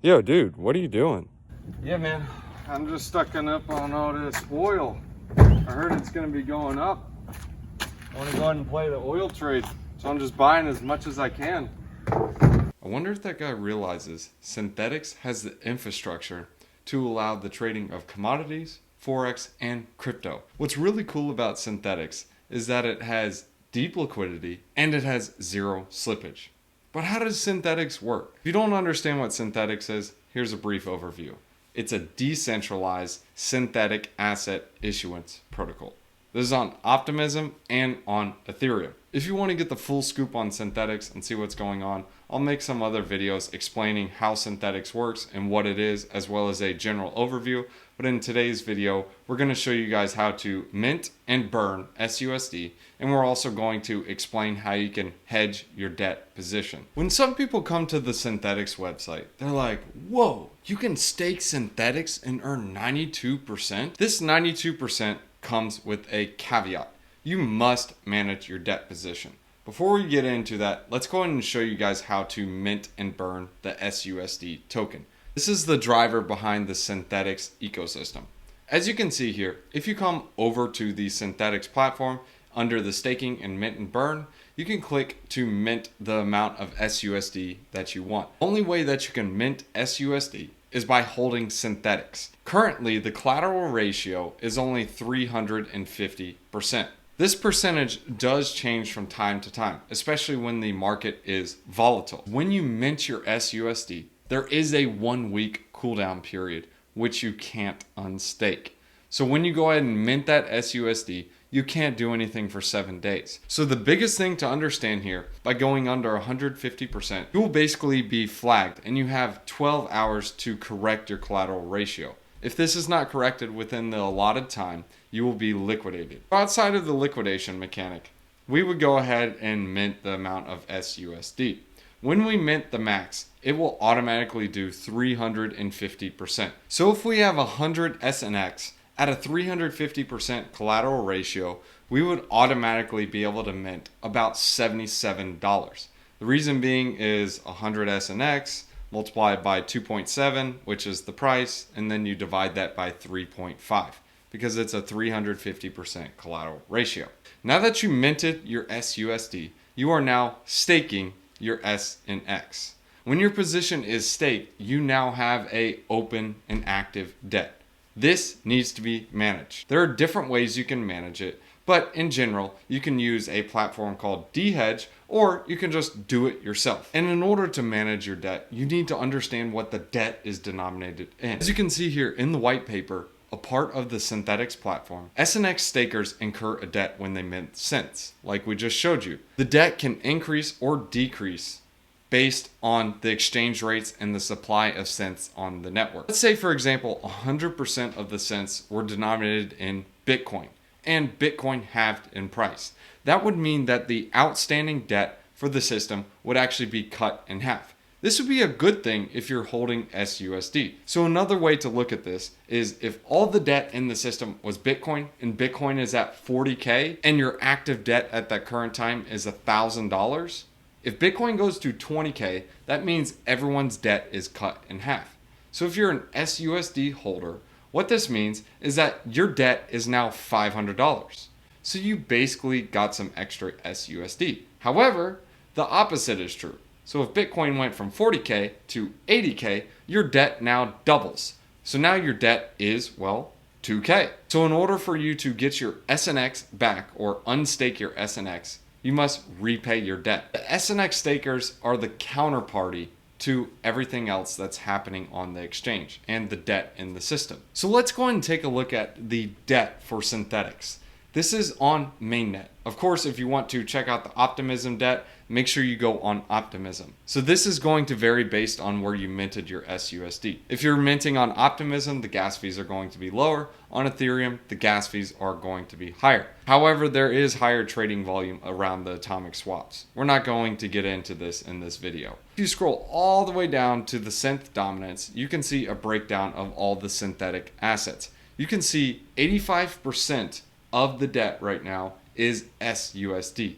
Yo, dude, what are you doing? Yeah, man. I'm just stocking up on all this oil. I heard it's going to be going up. I want to go ahead and play the oil trade, so I'm just buying as much as I can. I wonder if that guy realizes Synthetix has the infrastructure to allow the trading of commodities, forex, and crypto. What's really cool about Synthetix is that it has deep liquidity and it has zero slippage. But how does Synthetix work? If you don't understand what Synthetix is, here's a brief overview. It's a decentralized synthetic asset issuance protocol. This is on Optimism and on Ethereum. If you want to get the full scoop on Synthetix and see what's going on, I'll make some other videos explaining how Synthetix works and what it is, as well as a general overview. But in today's video, we're going to show you guys how to mint and burn SUSD, and we're also going to explain how you can hedge your debt position. When some people come to the Synthetix website, they're like, whoa, you can stake Synthetix and earn 92%? This 92% comes with a caveat. You must manage your debt position. Before we get into that, let's go ahead and show you guys how to mint and burn the SUSD token. This is the driver behind the Synthetix ecosystem. As you can see here, if you come over to the Synthetix platform under the staking and mint and burn, you can click to mint the amount of SUSD that you want. The only way that you can mint SUSD is by holding Synthetix. Currently, the collateral ratio is only 350%. This percentage does change from time to time, especially when the market is volatile. When you mint your SUSD, there is a 1 week cooldown period, which you can't unstake. So when you go ahead and mint that SUSD, you can't do anything for 7 days. So the biggest thing to understand here, by going under 150%, you will basically be flagged and you have 12 hours to correct your collateral ratio. If this is not corrected within the allotted time, you will be liquidated. Outside of the liquidation mechanic, we would go ahead and mint the amount of SUSD. When we mint the max, it will automatically do 350%. So if we have 100 SNX at a 350% collateral ratio, we would automatically be able to mint about $77. The reason being is 100 SNX multiplied by 2.7, which is the price, and then you divide that by 3.5 because it's a 350% collateral ratio. Now that you minted your SUSD, you are now staking your SNX. When your position is staked, you now have a open and active debt. This needs to be managed. There are different ways you can manage it, but in general, you can use a platform called hedge, or you can just do it yourself. And in order to manage your debt, you need to understand what the debt is denominated in. As you can see here in the white paper, a part of the Synthetix platform, SNX stakers incur a debt when they mint cents, like we just showed you. The debt can increase or decrease based on the exchange rates and the supply of cents on the network. Let's say, for example, 100% of the cents were denominated in Bitcoin, and Bitcoin halved in price. That would mean that the outstanding debt for the system would actually be cut in half. This would be a good thing if you're holding SUSD. So another way to look at this is if all the debt in the system was Bitcoin and Bitcoin is at 40K and your active debt at that current time is $1,000, if Bitcoin goes to 20K, that means everyone's debt is cut in half. So if you're an SUSD holder, what this means is that your debt is now $500. So you basically got some extra SUSD. However, the opposite is true. So if Bitcoin went from 40K to 80K, your debt now doubles. So now your debt is, well, 2K. So in order for you to get your SNX back or unstake your SNX, you must repay your debt. The SNX stakers are the counterparty to everything else that's happening on the exchange and the debt in the system. So let's go ahead and take a look at the debt for Synthetix. This is on mainnet. Of course, if you want to check out the Optimism debt, make sure you go on Optimism. So this is going to vary based on where you minted your SUSD. If you're minting on Optimism, the gas fees are going to be lower. On Ethereum, the gas fees are going to be higher. However, there is higher trading volume around the atomic swaps. We're not going to get into this in this video. If you scroll all the way down to the synth dominance, you can see a breakdown of all the synthetic assets. You can see 85% of the debt right now is SUSD.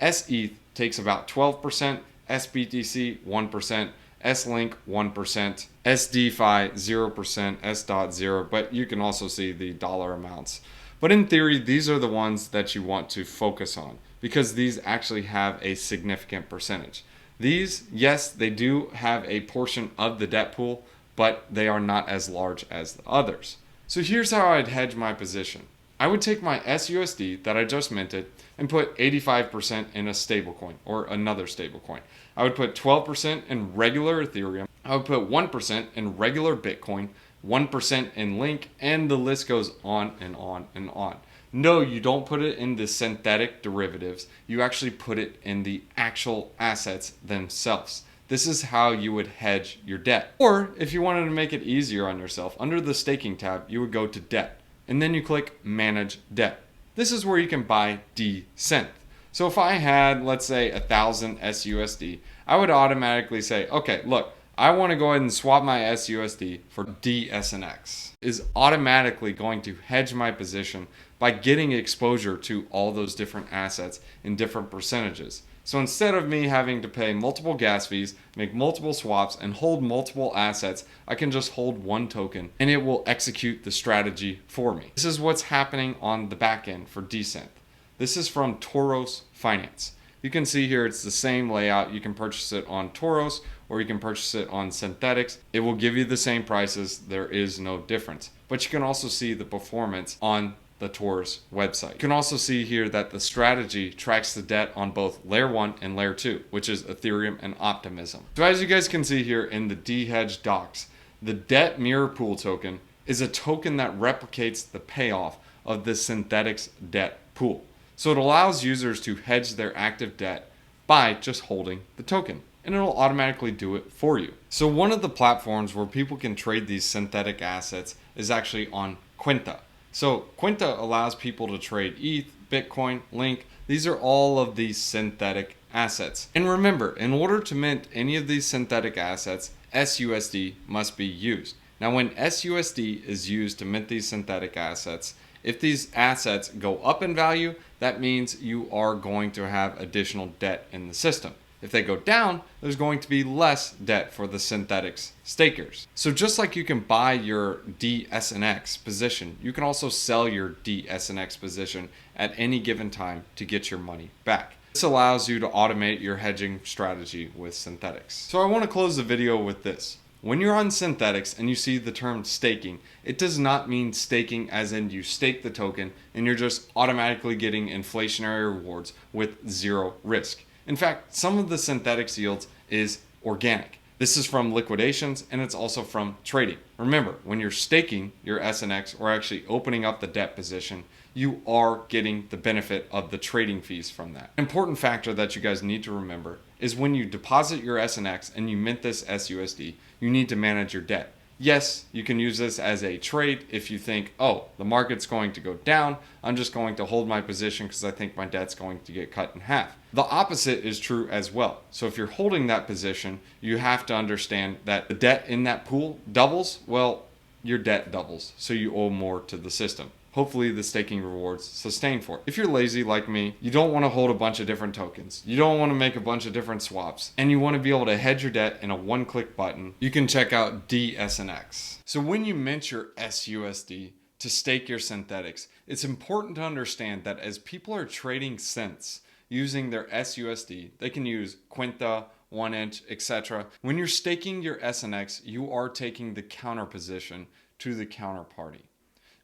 SETH takes about 12%, SBTC 1%, S-Link 1%, SDFi 0%, S.0, but you can also see the dollar amounts. But in theory, these are the ones that you want to focus on because these actually have a significant percentage. These, yes, they do have a portion of the debt pool, but they are not as large as the others. So here's how I'd hedge my position. I would take my SUSD that I just minted and put 85% in a stablecoin or another stablecoin. I would put 12% in regular Ethereum. I would put 1% in regular Bitcoin, 1% in Link, and the list goes on and on and on. No, you don't put it in the synthetic derivatives. You actually put it in the actual assets themselves. This is how you would hedge your debt. Or if you wanted to make it easier on yourself, under the staking tab, you would go to debt and then you click manage debt. This is where you can buy dSNX. So if I had, let's say, 1,000 SUSD, I would automatically say, okay, look, I want to go ahead and swap my SUSD for dSNX. Is automatically going to hedge my position by getting exposure to all those different assets in different percentages. So instead of me having to pay multiple gas fees, make multiple swaps, and hold multiple assets, I can just hold one token and it will execute the strategy for me. This is what's happening on the back end for dSNX. This is from Toros Finance. You can see here it's the same layout. You can purchase it on Toros or you can purchase it on Synthetix. It will give you the same prices. There is no difference. But you can also see the performance on the Toros website. You can also see here that the strategy tracks the debt on both layer 1 and layer 2, which is Ethereum and Optimism. So as you guys can see here in the DHedge docs, the debt mirror pool token is a token that replicates the payoff of the Synthetix debt pool. So it allows users to hedge their active debt by just holding the token, and it'll automatically do it for you. So one of the platforms where people can trade these synthetic assets is actually on Quinta. So Quinta allows people to trade ETH, Bitcoin, Link. These are all of these synthetic assets. And remember, in order to mint any of these synthetic assets, SUSD must be used. Now when SUSD is used to mint these synthetic assets, if these assets go up in value, that means you are going to have additional debt in the system. If they go down, there's going to be less debt for the Synthetix stakers. So just like you can buy your dSNX position, you can also sell your dSNX position at any given time to get your money back. This allows you to automate your hedging strategy with Synthetix. So I want to close the video with this. When you're on Synthetix and you see the term staking, it does not mean staking as in you stake the token and you're just automatically getting inflationary rewards with zero risk. In fact, some of the Synthetix yields is organic. This is from liquidations and it's also from trading. Remember, when you're staking your SNX or actually opening up the debt position, you are getting the benefit of the trading fees from that. An important factor that you guys need to remember is when you deposit your SNX and you mint this SUSD, you need to manage your debt. Yes, you can use this as a trade if you think, oh, the market's going to go down. I'm just going to hold my position because I think my debt's going to get cut in half. The opposite is true as well. So if you're holding that position, you have to understand that the debt in that pool doubles. Well, your debt doubles, so you owe more to the system. Hopefully the staking rewards sustain for it. If you're lazy like me, you don't want to hold a bunch of different tokens. You don't want to make a bunch of different swaps. And you want to be able to hedge your debt in a one-click button. You can check out dSNX. So when you mint your SUSD to stake your Synthetix, it's important to understand that as people are trading synths using their SUSD, they can use Quinta, 1inch, etc. When you're staking your SNX, you are taking the counter position to the counterparty.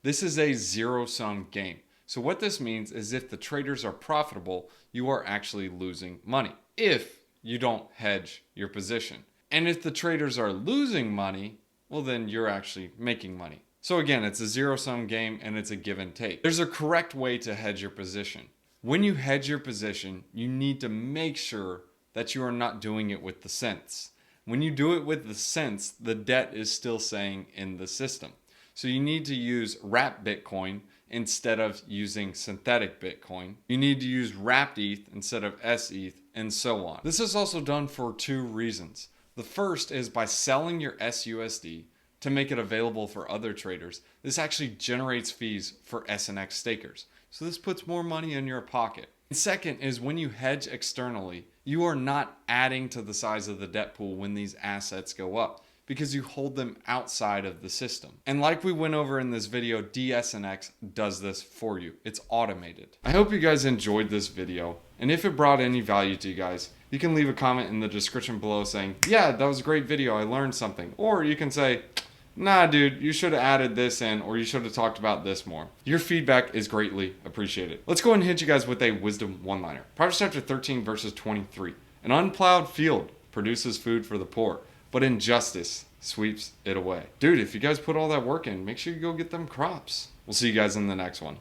This is a zero-sum game. So what this means is if the traders are profitable, you are actually losing money if you don't hedge your position. And if the traders are losing money, well then you're actually making money. So again, it's a zero-sum game and it's a give and take. There's a correct way to hedge your position. When you hedge your position, you need to make sure that you are not doing it with the cents. When you do it with the cents, the debt is still staying in the system. So you need to use wrapped Bitcoin instead of using synthetic Bitcoin. You need to use wrapped ETH instead of SETH and so on. This is also done for two reasons. The first is by selling your SUSD to make it available for other traders. This actually generates fees for SNX stakers. So this puts more money in your pocket. Second is when you hedge externally, you are not adding to the size of the debt pool when these assets go up, because you hold them outside of the system. And like we went over in this video, dSNX does this for you. It's automated. I hope you guys enjoyed this video, and if it brought any value to you guys, you can leave a comment in the description below saying, yeah, that was a great video, I learned something. Or you can say, nah dude, you should have added this in, or you should have talked about this more. Your feedback is greatly appreciated. Let's go ahead and hit you guys with a wisdom one-liner. Proverbs chapter 13 verses 23. An unplowed field produces food for the poor, but injustice sweeps it away. Dude, if you guys put all that work in, make sure you go get them crops. We'll see you guys in the next one.